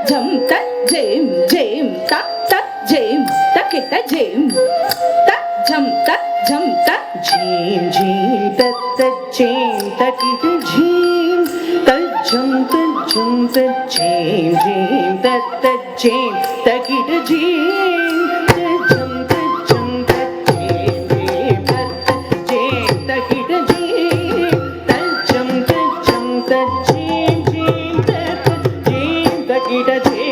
ஜம் த ஜேம் ஜேம் த த ஜேம் த கிட்ட ஜேம் த ஜம் த ஜம் த ஜீம் ஜீம் தத்த ஜேம் தகிட ஜீம் தஜம் தஜம் தஜேம் ஜீம் தத்த ஜேம் தகிட ஜீம் தஜம் தஜம் தஜேம் ஜீம் தத்த ஜேம் தகிட ஜீம் தஜம் தஜம் தஜேம் ஜீம் தத்த ஜேம் தகிட ஜீம்